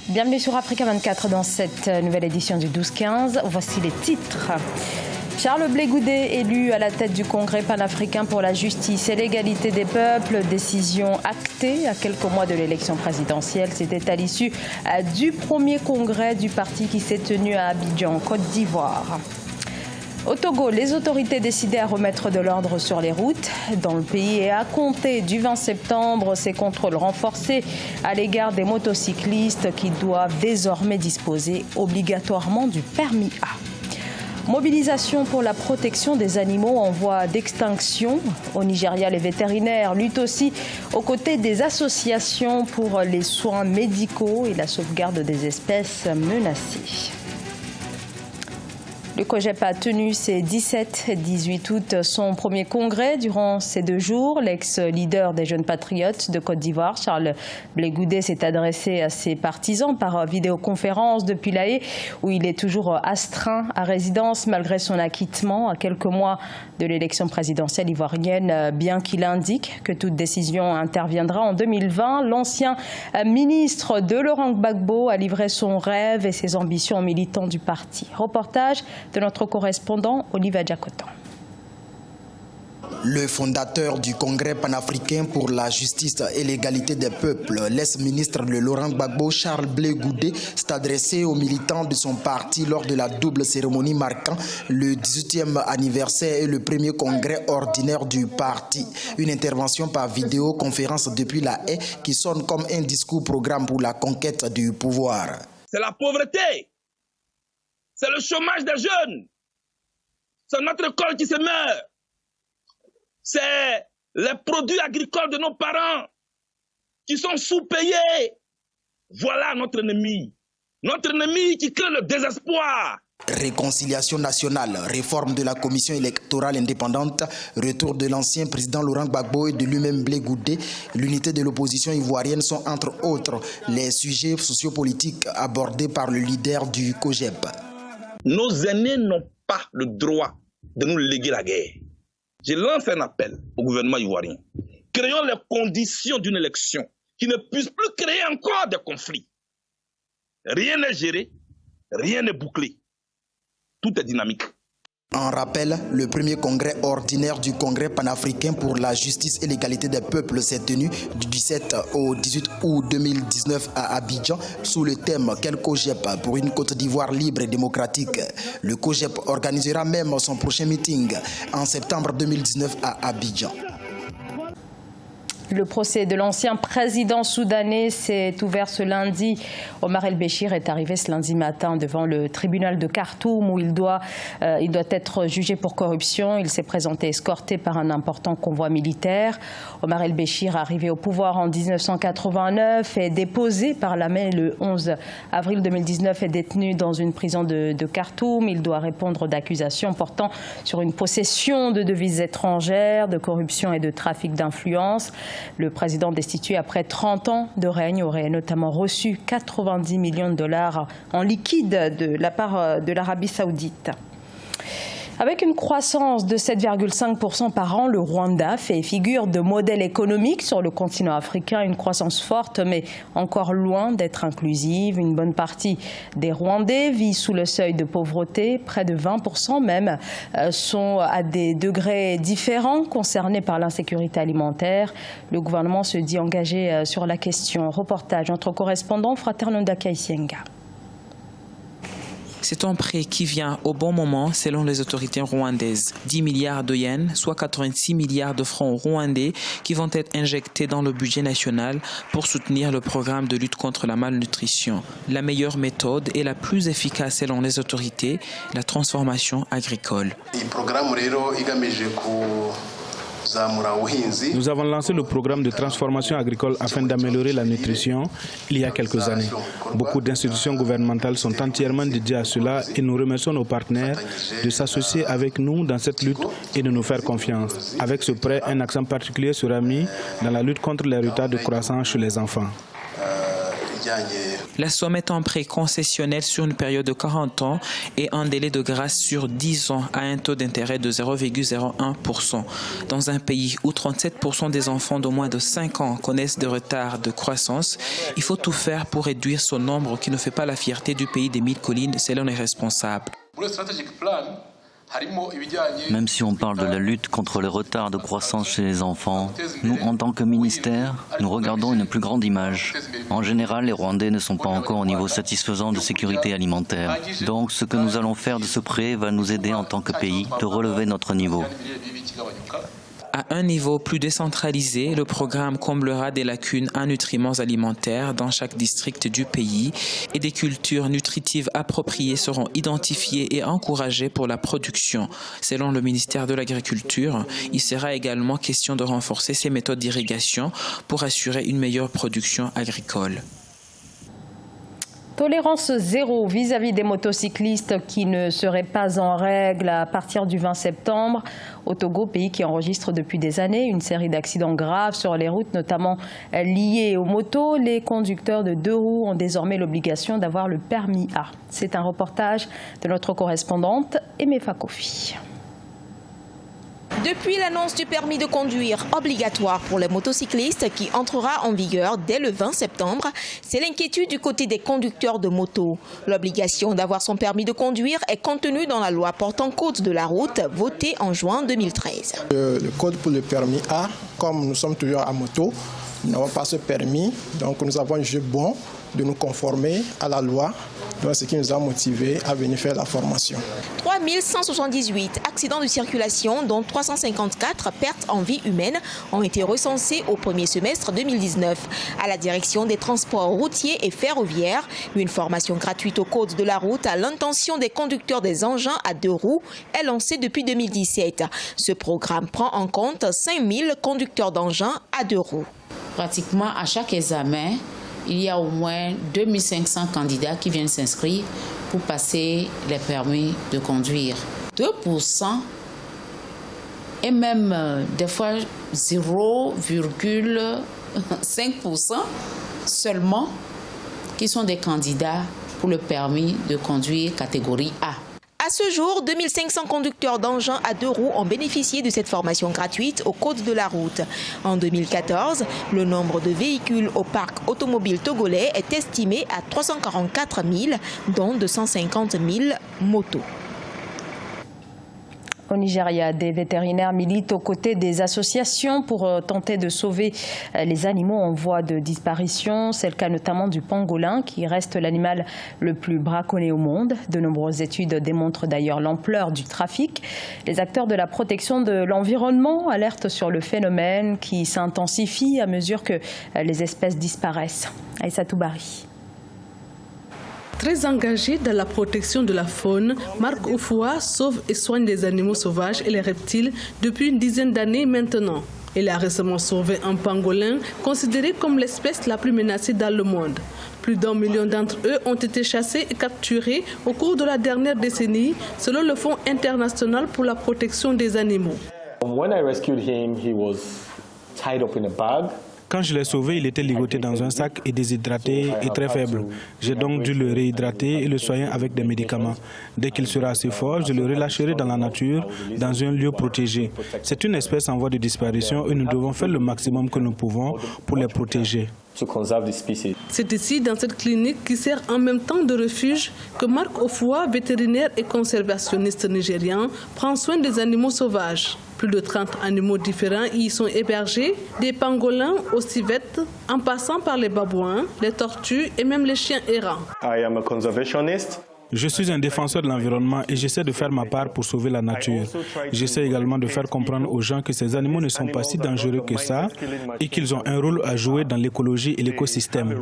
Bienvenue sur Africa 24 dans cette nouvelle édition du 12-15. Voici les titres. Charles Blé Goudé élu à la tête du Congrès panafricain pour la justice et l'égalité des peuples. Décision actée à quelques mois de l'élection présidentielle. C'était à l'issue du premier congrès du parti qui s'est tenu à Abidjan, Côte d'Ivoire. Au Togo, les autorités décidaient à remettre de l'ordre sur les routes dans le pays et à compter du 20 septembre, ces contrôles renforcés à l'égard des motocyclistes qui doivent désormais disposer obligatoirement du permis A. Mobilisation pour la protection des animaux en voie d'extinction. Au Nigeria, les vétérinaires luttent aussi aux côtés des associations pour les soins médicaux et la sauvegarde des espèces menacées. Le COJEP a tenu ses 17 et 18 août son premier congrès. Durant ces 2 jours, l'ex-leader des Jeunes Patriotes de Côte d'Ivoire, Charles Blé Goudé, s'est adressé à ses partisans par vidéoconférence depuis La Haye, où il est toujours astreint à résidence malgré son acquittement à quelques mois de l'élection présidentielle ivoirienne. Bien qu'il indique que toute décision interviendra en 2020, l'ancien ministre de Laurent Gbagbo a livré son rêve et ses ambitions aux militants du parti. Reportage de notre correspondant Olivier Diacotan. Le fondateur du Congrès panafricain pour la justice et l'égalité des peuples, l'ex-ministre de Laurent Gbagbo, Charles Blé Goudé, s'est adressé aux militants de son parti lors de la double cérémonie marquant le 18e anniversaire et le premier congrès ordinaire du parti. Une intervention par vidéoconférence depuis La Haye qui sonne comme un discours-programme pour la conquête du pouvoir. C'est la pauvreté. C'est le chômage des jeunes. C'est notre école qui se meurt. C'est les produits agricoles de nos parents qui sont sous-payés. Voilà notre ennemi. Notre ennemi qui crée le désespoir. Réconciliation nationale, réforme de la commission électorale indépendante, retour de l'ancien président Laurent Gbagbo et de lui-même Blé Goudé, l'unité de l'opposition ivoirienne sont entre autres les sujets sociopolitiques abordés par le leader du COJEP. Nos aînés n'ont pas le droit de nous léguer la guerre. Je lance un appel au gouvernement ivoirien. Créons les conditions d'une élection qui ne puisse plus créer encore de conflits. Rien n'est géré, rien n'est bouclé. Tout est dynamique. En rappel, le premier congrès ordinaire du Congrès panafricain pour la justice et l'égalité des peuples s'est tenu du 17 au 18 août 2019 à Abidjan sous le thème « Quel COJEP pour une Côte d'Ivoire libre et démocratique ». Le COJEP organisera même son prochain meeting en septembre 2019 à Abidjan. Le procès de l'ancien président soudanais s'est ouvert ce lundi. Omar El-Béchir est arrivé ce lundi matin devant le tribunal de Khartoum où il doit être jugé pour corruption. Il s'est présenté escorté par un important convoi militaire. Omar El-Béchir, arrivé au pouvoir en 1989, est déposé par l'armée le 11 avril 2019 et détenu dans une prison de Khartoum. Il doit répondre d'accusations portant sur une possession de devises étrangères, de corruption et de trafic d'influence. Le président destitué après 30 ans de règne aurait notamment reçu 90 millions de dollars en liquide de la part de l'Arabie saoudite. Avec une croissance de 7,5% par an, le Rwanda fait figure de modèle économique sur le continent africain. Une croissance forte, mais encore loin d'être inclusive. Une bonne partie des Rwandais vit sous le seuil de pauvreté. Près de 20% même sont à des degrés différents concernés par l'insécurité alimentaire. Le gouvernement se dit engagé sur la question. Reportage notre correspondant Fraternunda Kaisenga. C'est un prêt qui vient au bon moment selon les autorités rwandaises. 10 milliards de yens, soit 86 milliards de francs rwandais qui vont être injectés dans le budget national pour soutenir le programme de lutte contre la malnutrition. La meilleure méthode et la plus efficace selon les autorités, la transformation agricole. Nous avons lancé le programme de transformation agricole afin d'améliorer la nutrition il y a quelques années. Beaucoup d'institutions gouvernementales sont entièrement dédiées à cela et nous remercions nos partenaires de s'associer avec nous dans cette lutte et de nous faire confiance. Avec ce prêt, un accent particulier sera mis dans la lutte contre les retards de croissance chez les enfants. La somme est un prêt concessionnel sur une période de 40 ans et un délai de grâce sur 10 ans à un taux d'intérêt de 0,01%. Dans un pays où 37% des enfants de moins de 5 ans connaissent des retards de croissance, il faut tout faire pour réduire ce nombre qui ne fait pas la fierté du pays des 1000 collines selon les responsables. Même si on parle de la lutte contre les retards de croissance chez les enfants, nous, en tant que ministère, nous regardons une plus grande image. En général, les Rwandais ne sont pas encore au niveau satisfaisant de sécurité alimentaire. Donc, ce que nous allons faire de ce prêt va nous aider en tant que pays de relever notre niveau. À un niveau plus décentralisé, le programme comblera des lacunes en nutriments alimentaires dans chaque district du pays et des cultures nutritives appropriées seront identifiées et encouragées pour la production. Selon le ministère de l'Agriculture, il sera également question de renforcer ces méthodes d'irrigation pour assurer une meilleure production agricole. Tolérance zéro vis-à-vis des motocyclistes qui ne seraient pas en règle à partir du 20 septembre. Au Togo, pays qui enregistre depuis des années une série d'accidents graves sur les routes, notamment liés aux motos, les conducteurs de 2 roues ont désormais l'obligation d'avoir le permis A. C'est un reportage de notre correspondante Emefa Kofi. Depuis l'annonce du permis de conduire obligatoire pour les motocyclistes qui entrera en vigueur dès le 20 septembre, c'est l'inquiétude du côté des conducteurs de moto. L'obligation d'avoir son permis de conduire est contenue dans la loi portant code de la route votée en juin 2013. Le code pour le permis A, comme nous sommes toujours à moto, nous n'avons pas ce permis, donc nous avons jugé bon de nous conformer à la loi. Donc, ce qui nous a motivés à venir faire la formation. 3178 accidents de circulation, dont 354 pertes en vie humaine, ont été recensés au premier semestre 2019. À la direction des transports routiers et ferroviaires, une formation gratuite au code de la route à l'intention des conducteurs des engins à 2 roues est lancée depuis 2017. Ce programme prend en compte 5000 conducteurs d'engins à 2 roues. Pratiquement à chaque examen, il y a au moins 2500 candidats qui viennent s'inscrire pour passer les permis de conduire. 2% et même des fois 0,5% seulement qui sont des candidats pour le permis de conduire catégorie A. À ce jour, 2500 conducteurs d'engins à 2 roues ont bénéficié de cette formation gratuite au code de la route. En 2014, le nombre de véhicules au parc automobile togolais est estimé à 344 000, dont 250 000 motos. Au Nigeria, des vétérinaires militent aux côtés des associations pour tenter de sauver les animaux en voie de disparition. C'est le cas notamment du pangolin, qui reste l'animal le plus braconné au monde. De nombreuses études démontrent d'ailleurs l'ampleur du trafic. Les acteurs de la protection de l'environnement alertent sur le phénomène qui s'intensifie à mesure que les espèces disparaissent. Aïssatou Bari. Très engagé dans la protection de la faune, Marc Oufoua sauve et soigne les animaux sauvages et les reptiles depuis une dizaine d'années maintenant. Il a récemment sauvé un pangolin, considéré comme l'espèce la plus menacée dans le monde. Plus d'1 million d'entre eux ont été chassés et capturés au cours de la dernière décennie, selon le Fonds international pour la protection des animaux. When I rescued him, he was tied up in a bag. Quand je l'ai sauvé, il était ligoté dans un sac et déshydraté et très faible. J'ai donc dû le réhydrater et le soigner avec des médicaments. Dès qu'il sera assez fort, je le relâcherai dans la nature, dans un lieu protégé. C'est une espèce en voie de disparition et nous devons faire le maximum que nous pouvons pour les protéger. C'est ici, dans cette clinique qui sert en même temps de refuge, que Marc Oufoua, vétérinaire et conservationniste nigérian, prend soin des animaux sauvages. Plus de 30 animaux différents y sont hébergés, des pangolins aux civettes, en passant par les babouins, les tortues et même les chiens errants. Je suis un défenseur de l'environnement et j'essaie de faire ma part pour sauver la nature. J'essaie également de faire comprendre aux gens que ces animaux ne sont pas si dangereux que ça et qu'ils ont un rôle à jouer dans l'écologie et l'écosystème.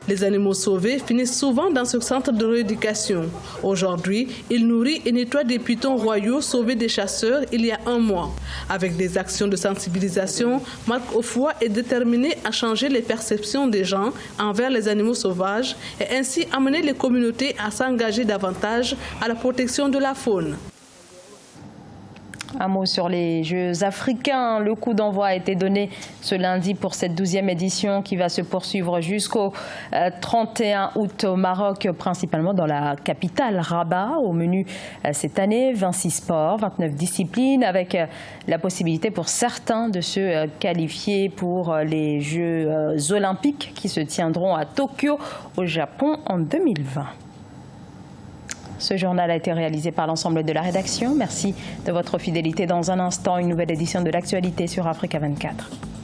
Les animaux sauvés finissent souvent dans ce centre de rééducation. Aujourd'hui, il nourrit et nettoie des pitons royaux sauvés des chasseurs il y a 1 mois. Avec des actions de sensibilisation, Marc Oufoua est déterminé à changer les perceptions des gens envers les animaux sauvages et ainsi amener les communautés à s'engager davantage à la protection de la faune. Un mot sur les Jeux africains. Le coup d'envoi a été donné ce lundi pour cette 12e édition qui va se poursuivre jusqu'au 31 août au Maroc, principalement dans la capitale Rabat. Au menu cette année, 26 sports, 29 disciplines, avec la possibilité pour certains de se qualifier pour les Jeux olympiques qui se tiendront à Tokyo, au Japon, en 2020. Ce journal a été réalisé par l'ensemble de la rédaction. Merci de votre fidélité. Dans un instant, une nouvelle édition de l'actualité sur Africa 24.